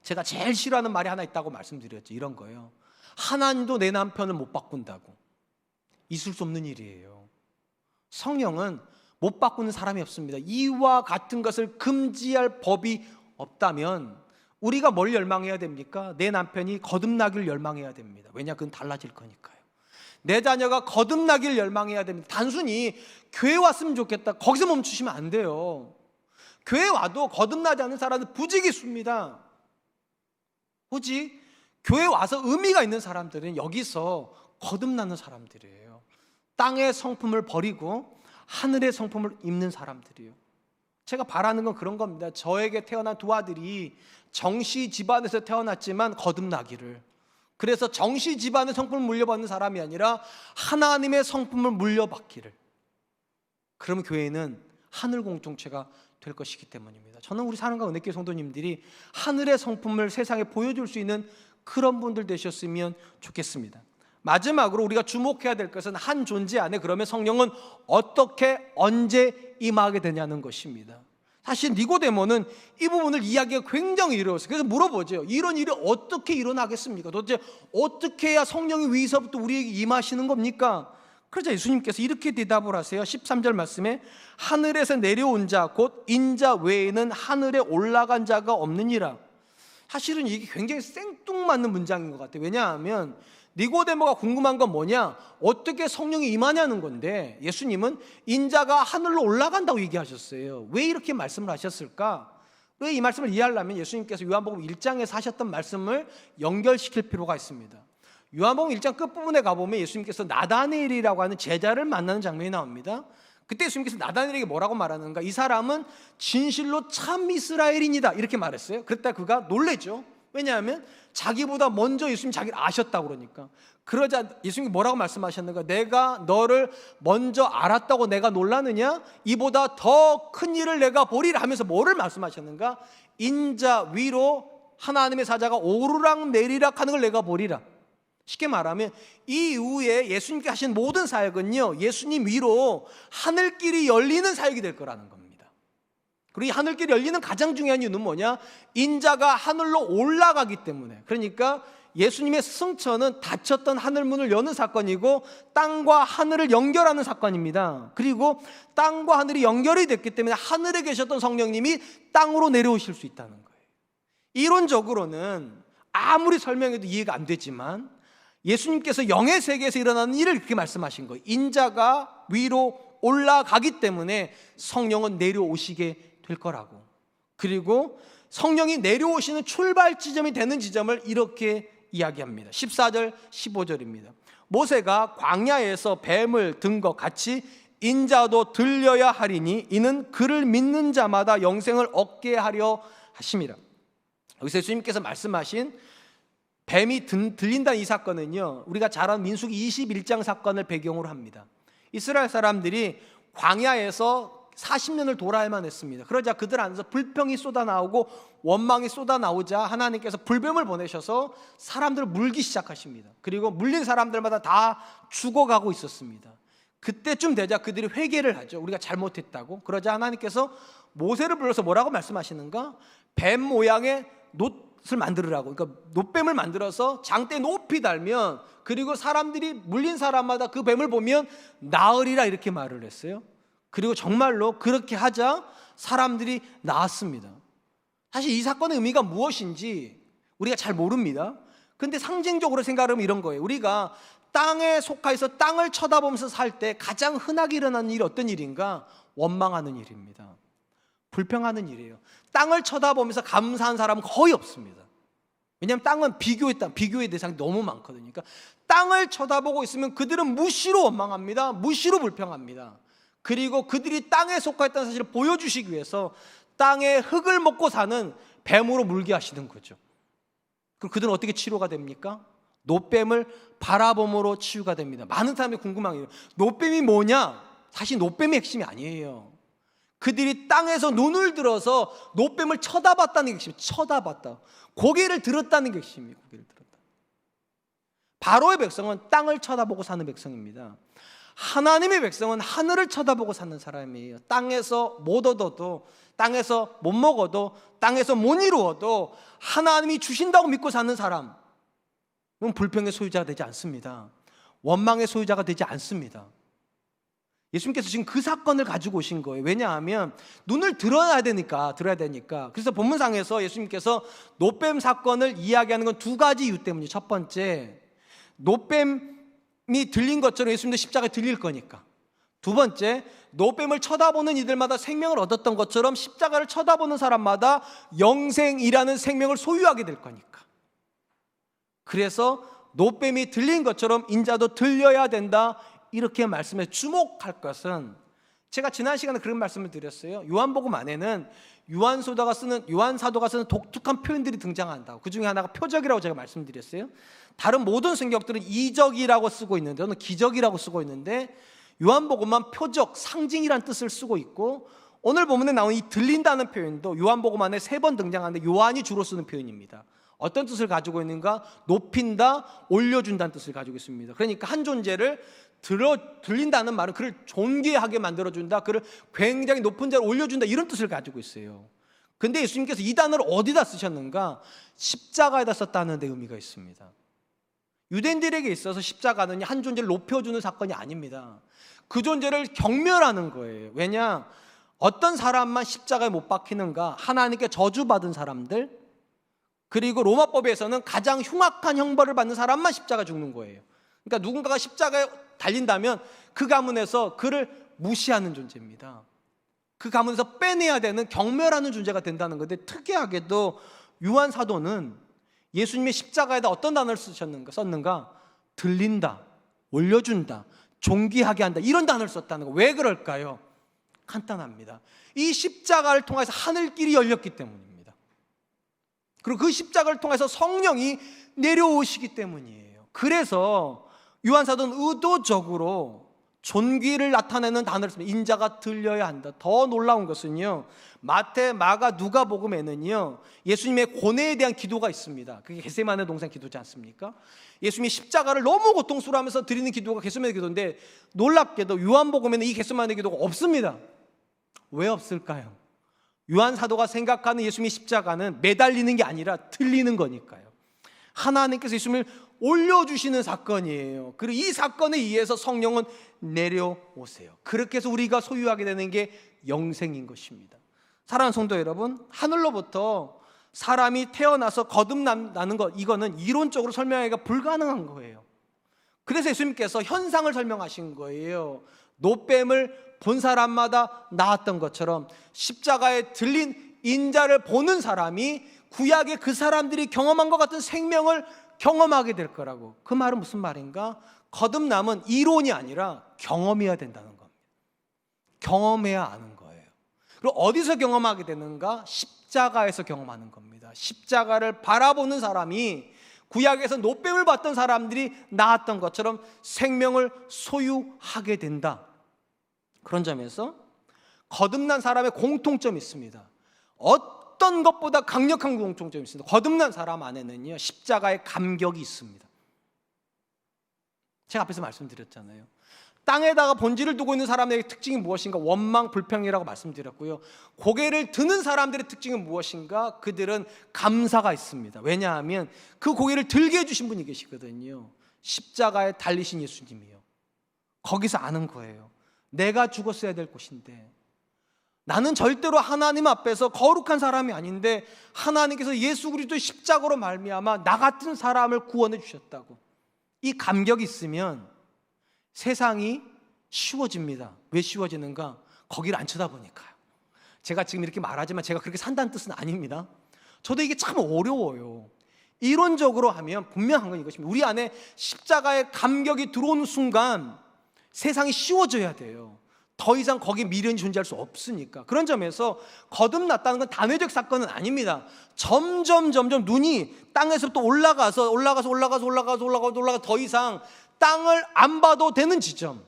제가 제일 싫어하는 말이 하나 있다고 말씀드렸죠. 이런 거예요. 하나님도 내 남편을 못 바꾼다고. 있을 수 없는 일이에요. 성령은 못 바꾸는 사람이 없습니다. 이와 같은 것을 금지할 법이 없다면 우리가 뭘 열망해야 됩니까? 내 남편이 거듭나길 열망해야 됩니다. 왜냐? 그건 달라질 거니까요. 내 자녀가 거듭나길 열망해야 됩니다. 단순히 교회 왔으면 좋겠다, 거기서 멈추시면 안 돼요. 교회 와도 거듭나지 않는 사람은 부지기수입니다. 오직 교회 와서 의미가 있는 사람들은 여기서 거듭나는 사람들이에요. 땅의 성품을 버리고 하늘의 성품을 입는 사람들이에요. 제가 바라는 건 그런 겁니다. 저에게 태어난 두 아들이 정시 집안에서 태어났지만 거듭나기를. 그래서 정시 집안의 성품을 물려받는 사람이 아니라 하나님의 성품을 물려받기를. 그러면 교회는 하늘 공동체가 될 것이기 때문입니다. 저는 우리 사랑과 은혜교회 성도님들이 하늘의 성품을 세상에 보여줄 수 있는 그런 분들 되셨으면 좋겠습니다. 마지막으로 우리가 주목해야 될 것은 한 존재 안에 그러면 성령은 어떻게 언제 임하게 되냐는 것입니다. 사실 니고데모는 이 부분을 이야기가 굉장히 어려웠어요. 그래서 물어보죠. 이런 일이 어떻게 일어나겠습니까? 도대체 어떻게 해야 성령이 위에서부터 우리에게 임하시는 겁니까? 그러자 예수님께서 이렇게 대답을 하세요. 13절 말씀에 하늘에서 내려온 자 곧 인자 외에는 하늘에 올라간 자가 없느니라. 사실은 이게 굉장히 생뚱맞는 문장인 것 같아요. 왜냐하면 니고데모가 궁금한 건 뭐냐, 어떻게 성령이 임하냐는 건데 예수님은 인자가 하늘로 올라간다고 얘기하셨어요. 왜 이렇게 말씀을 하셨을까? 왜 이 말씀을 이해하려면 예수님께서 요한복음 1장에서 하셨던 말씀을 연결시킬 필요가 있습니다. 요한복음 1장 끝부분에 가보면 예수님께서 나다나엘이라고 하는 제자를 만나는 장면이 나옵니다. 그때 예수님께서 나다나엘에게 뭐라고 말하는가? 이 사람은 진실로 참 이스라엘인이다 이렇게 말했어요. 그랬다 그가 놀랬죠. 왜냐하면 자기보다 먼저 예수님 자기를 아셨다고 그러니까. 그러자 예수님이 뭐라고 말씀하셨는가? 내가 너를 먼저 알았다고 내가 놀라느냐? 이보다 더 큰 일을 내가 보리라 하면서 뭐를 말씀하셨는가? 인자 위로 하나님의 사자가 오르락 내리락 하는 걸 내가 보리라. 쉽게 말하면 이 이후에 예수님께 하신 모든 사역은요, 예수님 위로 하늘길이 열리는 사역이 될 거라는 겁니다. 그리고 이 하늘길이 열리는 가장 중요한 이유는 뭐냐? 인자가 하늘로 올라가기 때문에. 그러니까 예수님의 승천은 닫혔던 하늘문을 여는 사건이고 땅과 하늘을 연결하는 사건입니다. 그리고 땅과 하늘이 연결이 됐기 때문에 하늘에 계셨던 성령님이 땅으로 내려오실 수 있다는 거예요. 이론적으로는 아무리 설명해도 이해가 안 되지만 예수님께서 영의 세계에서 일어나는 일을 그렇게 말씀하신 거예요. 인자가 위로 올라가기 때문에 성령은 내려오시게 될 거라고. 그리고 성령이 내려오시는 출발 지점이 되는 지점을 이렇게 이야기합니다. 14절 15절입니다. 모세가 광야에서 뱀을 든 것 같이 인자도 들려야 하리니 이는 그를 믿는 자마다 영생을 얻게 하려 하심이라. 여기서 예수님께서 말씀하신 뱀이 들린다는 이 사건은요, 우리가 잘 아는 민수기 21장 사건을 배경으로 합니다. 이스라엘 사람들이 광야에서 40년을 돌아야만 했습니다. 그러자 그들 안에서 불평이 쏟아나오고 원망이 쏟아나오자 하나님께서 불뱀을 보내셔서 사람들을 물기 시작하십니다. 그리고 물린 사람들마다 다 죽어가고 있었습니다. 그때쯤 되자 그들이 회개를 하죠. 우리가 잘못했다고. 그러자 하나님께서 모세를 불러서 뭐라고 말씀하시는가? 뱀 모양의 놋을 만들으라고. 그러니까 놋뱀을 만들어서 장대에 높이 달면, 그리고 사람들이 물린 사람마다 그 뱀을 보면 나으리라 이렇게 말을 했어요. 그리고 정말로 그렇게 하자 사람들이 나았습니다. 사실 이 사건의 의미가 무엇인지 우리가 잘 모릅니다. 근데 상징적으로 생각하면 이런 거예요. 우리가 땅에 속하여서 땅을 쳐다보면서 살 때 가장 흔하게 일어나는 일이 어떤 일인가? 원망하는 일입니다. 불평하는 일이에요. 땅을 쳐다보면서 감사한 사람은 거의 없습니다. 왜냐하면 땅은 비교의 대상이 너무 많거든요. 그러니까 땅을 쳐다보고 있으면 그들은 무시로 원망합니다. 무시로 불평합니다. 그리고 그들이 땅에 속하였다는 사실을 보여주시기 위해서 땅의 흙을 먹고 사는 뱀으로 물게 하시는 거죠. 그럼 그들은 어떻게 치료가 됩니까? 놋뱀을 바라봄으로 치유가 됩니다. 많은 사람이 궁금한 게 놋뱀이 뭐냐? 사실 놋뱀이 핵심이 아니에요. 그들이 땅에서 눈을 들어서 놋뱀을 쳐다봤다는 게 핵심이에요. 쳐다봤다. 고개를 들었다는 게 핵심이에요. 고개를 들었다. 바로의 백성은 땅을 쳐다보고 사는 백성입니다. 하나님의 백성은 하늘을 쳐다보고 사는 사람이에요. 땅에서 못 얻어도, 땅에서 못 먹어도, 땅에서 못 이루어도 하나님이 주신다고 믿고 사는 사람은 불평의 소유자가 되지 않습니다. 원망의 소유자가 되지 않습니다. 예수님께서 지금 그 사건을 가지고 오신 거예요. 왜냐하면 눈을 들어야 되니까. 그래서 본문상에서 예수님께서 놋뱀 사건을 이야기하는 건 두 가지 이유 때문이에요. 첫 번째, 놋뱀이 들린 것처럼 예수님도 십자가에 들릴 거니까. 두 번째, 놋뱀을 쳐다보는 이들마다 생명을 얻었던 것처럼 십자가를 쳐다보는 사람마다 영생이라는 생명을 소유하게 될 거니까. 그래서 놋뱀이 들린 것처럼 인자도 들려야 된다, 이렇게 말씀에 주목할 것은, 제가 지난 시간에 그런 말씀을 드렸어요. 요한복음 안에는 요한 사도가 쓰는 독특한 표현들이 등장한다고. 그 중에 하나가 표적이라고 제가 말씀드렸어요. 다른 모든 성경들은 이적이라고 쓰고 있는데, 저는 기적이라고 쓰고 있는데, 요한복음만 표적, 상징이란 뜻을 쓰고 있고, 오늘 본문에 나온 이 들린다는 표현도 요한복음 안에 3번 등장하는데 요한이 주로 쓰는 표현입니다. 어떤 뜻을 가지고 있는가? 높인다, 올려준다는 뜻을 가지고 있습니다. 그러니까 한 존재를 들린다는 말은 그를 존귀하게 만들어준다, 그를 굉장히 높은 자리에 올려준다, 이런 뜻을 가지고 있어요. 근데 예수님께서 이 단어를 어디다 쓰셨는가? 십자가에다 썼다는 데 의미가 있습니다. 유대인들에게 있어서 십자가는 한 존재를 높여주는 사건이 아닙니다. 그 존재를 경멸하는 거예요. 왜냐? 어떤 사람만 십자가에 못 박히는가? 하나님께 저주받은 사람들, 그리고 로마법에서는 가장 흉악한 형벌을 받는 사람만 십자가 죽는 거예요. 그러니까 누군가가 십자가에 달린다면 그 가문에서 그를 무시하는 존재입니다. 그 가문에서 빼내야 되는, 경멸하는 존재가 된다는 건데, 특이하게도 요한 사도는 예수님의 십자가에다 어떤 단어를 썼는가? 들린다, 올려준다, 존귀하게 한다, 이런 단어를 썼다는 거. 왜 그럴까요? 간단합니다. 이 십자가를 통해서 하늘길이 열렸기 때문입니다. 그리고 그 십자가를 통해서 성령이 내려오시기 때문이에요. 그래서 요한 사도는 의도적으로 존귀를 나타내는 단어를 씁니다. 인자가 들려야 한다. 더 놀라운 것은요, 마태, 마가, 누가복음에는요 예수님의 고뇌에 대한 기도가 있습니다. 그게 겟세마네 동산 기도지 않습니까? 예수님이 십자가를 너무 고통스러워하면서 드리는 기도가 겟세마네 기도인데, 놀랍게도 요한복음에는 이 겟세마네 기도가 없습니다. 왜 없을까요? 요한 사도가 생각하는 예수님의 십자가는 매달리는 게 아니라 들리는 거니까요. 하나님께서 예수님을 올려주시는 사건이에요. 그리고 이 사건에 의해서 성령은 내려오세요. 그렇게 해서 우리가 소유하게 되는 게 영생인 것입니다. 사랑하는 성도 여러분, 하늘로부터 사람이 태어나서 거듭나는 것, 이거는 이론적으로 설명하기가 불가능한 거예요. 그래서 예수님께서 현상을 설명하신 거예요. 노뱀을 본 사람마다 나았던 것처럼 십자가에 들린 인자를 보는 사람이 구약의 그 사람들이 경험한 것 같은 생명을 경험하게 될 거라고. 그 말은 무슨 말인가? 거듭남은 이론이 아니라 경험해야 된다는 겁니다. 경험해야 아는 거예요. 그리고 어디서 경험하게 되는가? 십자가에서 경험하는 겁니다. 십자가를 바라보는 사람이 구약에서 노뱀을 봤던 사람들이 나았던 것처럼 생명을 소유하게 된다. 그런 점에서 거듭난 사람의 공통점이 있습니다. 어떤 것보다 강력한 공통점이 있습니다. 거듭난 사람 안에는요 십자가의 감격이 있습니다. 제가 앞에서 말씀드렸잖아요. 땅에다가 본질을 두고 있는 사람의 특징이 무엇인가? 원망, 불평이라고 말씀드렸고요. 고개를 드는 사람들의 특징은 무엇인가? 그들은 감사가 있습니다. 왜냐하면 그 고개를 들게 해주신 분이 계시거든요. 십자가에 달리신 예수님이요. 거기서 아는 거예요. 내가 죽었어야 될 곳인데, 나는 절대로 하나님 앞에서 거룩한 사람이 아닌데 하나님께서 예수 그리스도의 십자가로 말미암아 나 같은 사람을 구원해 주셨다고. 이 감격이 있으면 세상이 쉬워집니다. 왜 쉬워지는가? 거기를 안 쳐다보니까요. 제가 지금 이렇게 말하지만 제가 그렇게 산다는 뜻은 아닙니다. 저도 이게 참 어려워요. 이론적으로 하면 분명한 건 이것입니다. 우리 안에 십자가의 감격이 들어오는 순간 세상이 쉬워져야 돼요. 더 이상 거기에 미련이 존재할 수 없으니까. 그런 점에서 거듭났다는 건 단회적 사건은 아닙니다. 점점 눈이 땅에서부터 올라가서 더 이상 땅을 안 봐도 되는 지점,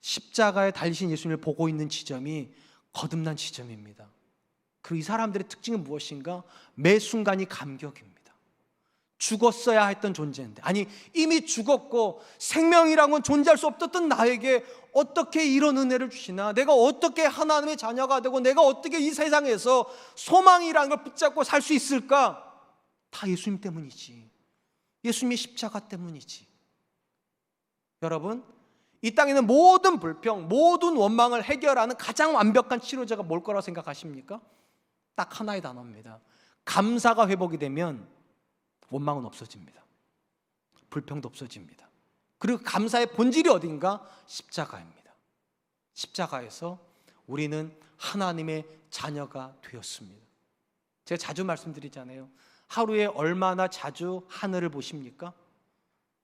십자가에 달리신 예수님을 보고 있는 지점이 거듭난 지점입니다. 그리고 이 사람들의 특징은 무엇인가? 매 순간이 감격입니다. 죽었어야 했던 존재인데, 아니 이미 죽었고 생명이란 건 존재할 수 없었던 나에게 어떻게 이런 은혜를 주시나? 내가 어떻게 하나님의 자녀가 되고 내가 어떻게 이 세상에서 소망이라는 걸 붙잡고 살 수 있을까? 다 예수님 때문이지. 예수님의 십자가 때문이지. 여러분, 이 땅에 있는 모든 불평, 모든 원망을 해결하는 가장 완벽한 치료제가 뭘 거라고 생각하십니까? 딱 하나의 단어입니다. 감사가 회복이 되면 원망은 없어집니다. 불평도 없어집니다. 그리고 감사의 본질이 어딘가? 십자가입니다. 십자가에서 우리는 하나님의 자녀가 되었습니다. 제가 자주 말씀드리잖아요. 하루에 얼마나 자주 하늘을 보십니까?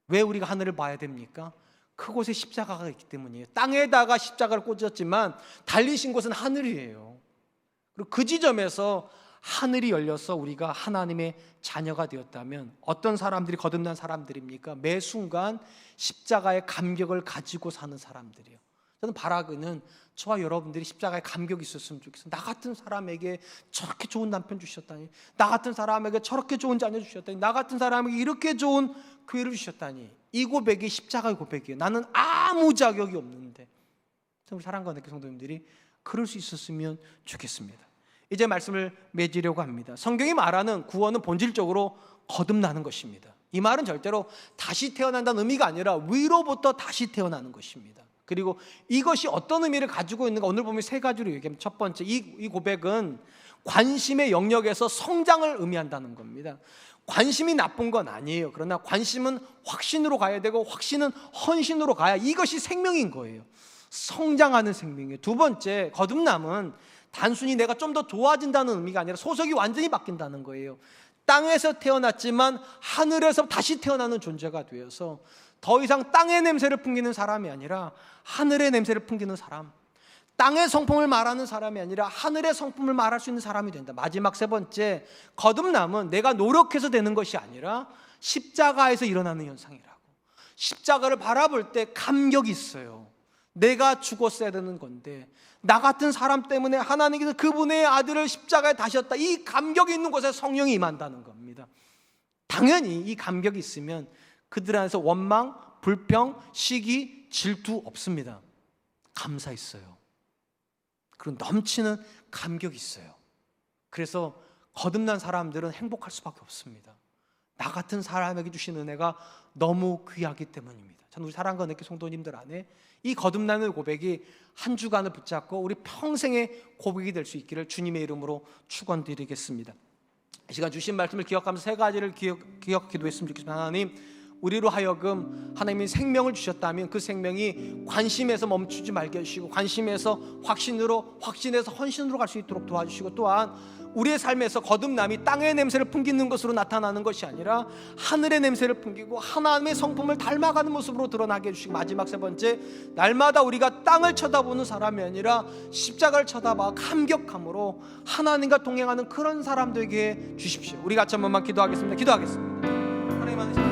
왜 우리가 하늘을 봐야 됩니까? 그곳에 십자가가 있기 때문이에요. 땅에다가 십자가를 꽂았지만 달리신 곳은 하늘이에요. 그리고 그 지점에서 하늘이 열려서 우리가 하나님의 자녀가 되었다면 어떤 사람들이 거듭난 사람들입니까? 매 순간 십자가의 감격을 가지고 사는 사람들이요. 저는 바라기는 저와 여러분들이 십자가에 감격이 있었으면 좋겠어요. 나 같은 사람에게 저렇게 좋은 남편 주셨다니, 나 같은 사람에게 저렇게 좋은 자녀 주셨다니, 나 같은 사람에게 이렇게 좋은 교회를 주셨다니. 이 고백이 십자가의 고백이에요. 나는 아무 자격이 없는데. 우리 사랑과 함께 성도님들이 그럴 수 있었으면 좋겠습니다. 이제 말씀을 맺으려고 합니다. 성경이 말하는 구원은 본질적으로 거듭나는 것입니다. 이 말은 절대로 다시 태어난다는 의미가 아니라 위로부터 다시 태어나는 것입니다. 그리고 이것이 어떤 의미를 가지고 있는가 오늘 보면 세 가지로 얘기하면, 첫 번째, 이 고백은 관심의 영역에서 성장을 의미한다는 겁니다. 관심이 나쁜 건 아니에요. 그러나 관심은 확신으로 가야 되고 확신은 헌신으로 가야 이것이 생명인 거예요. 성장하는 생명이에요. 두 번째, 거듭남은 단순히 내가 좀 더 도와진다는 의미가 아니라 소속이 완전히 바뀐다는 거예요. 땅에서 태어났지만 하늘에서 다시 태어나는 존재가 되어서 더 이상 땅의 냄새를 풍기는 사람이 아니라 하늘의 냄새를 풍기는 사람, 땅의 성품을 말하는 사람이 아니라 하늘의 성품을 말할 수 있는 사람이 된다. 마지막 세 번째, 거듭남은 내가 노력해서 되는 것이 아니라 십자가에서 일어나는 현상이라고. 십자가를 바라볼 때 감격이 있어요. 내가 죽었어야 되는 건데 나 같은 사람 때문에 하나님께서 그분의 아들을 십자가에 다셨다. 이 감격이 있는 곳에 성령이 임한다는 겁니다. 당연히 이 감격이 있으면 그들 안에서 원망, 불평, 시기, 질투 없습니다. 감사 있어요. 그런 넘치는 감격이 있어요. 그래서 거듭난 사람들은 행복할 수밖에 없습니다. 나 같은 사람에게 주신 은혜가 너무 귀하기 때문입니다. 전 우리 사랑과 느끼 성도님들 안에 이 거듭남의 고백이 한 주간을 붙잡고 우리 평생의 고백이 될 수 있기를 주님의 이름으로 축원드리겠습니다. 이 시간 주신 말씀을 기억하면서 세 가지를 기억기도했으면 좋겠습니다. 하나님, 우리로 하여금 하나님이 생명을 주셨다면 그 생명이 관심에서 멈추지 말게 해주시고 관심에서 확신으로, 확신에서 헌신으로 갈 수 있도록 도와주시고, 또한 우리의 삶에서 거듭남이 땅의 냄새를 풍기는 것으로 나타나는 것이 아니라 하늘의 냄새를 풍기고 하나님의 성품을 닮아가는 모습으로 드러나게 해주시고, 마지막 세 번째, 날마다 우리가 땅을 쳐다보는 사람이 아니라 십자가를 쳐다봐 감격함으로 하나님과 동행하는 그런 사람 되게 주십시오. 우리 같이 한 번만 기도하겠습니다. 하나님 안에